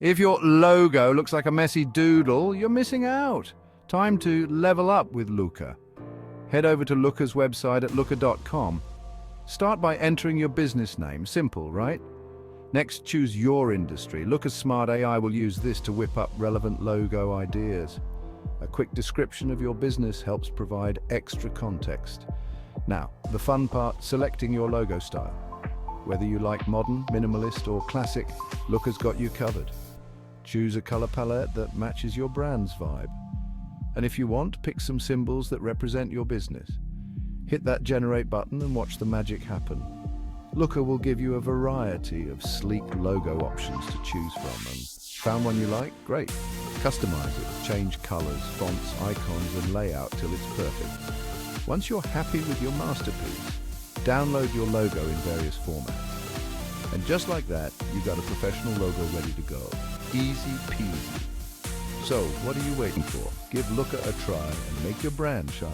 If your logo looks like a messy doodle, you're missing out. Time to level up with Looka. Head over to Looka's website at looka.com. Start by entering your business name. Simple, right? Next, choose your industry. Looka's smart AI will use this to whip up relevant logo ideas. A quick description of your business helps provide extra context. Now, the fun part, selecting your logo style. Whether you like modern, minimalist, or classic, Looka's got you covered. Choose a color palette that matches your brand's vibe. And if you want, pick some symbols that represent your business. Hit that generate button and watch the magic happen. Looka will give you a variety of sleek logo options to choose from, and found one you like? Great. Customize it, change colors, fonts, icons, and layout till it's perfect. Once you're happy with your masterpiece, download your logo in various formats. And just like that, you got a professional logo ready to go. Easy peasy. So, what are you waiting for? Give Looka a try and make your brand shine.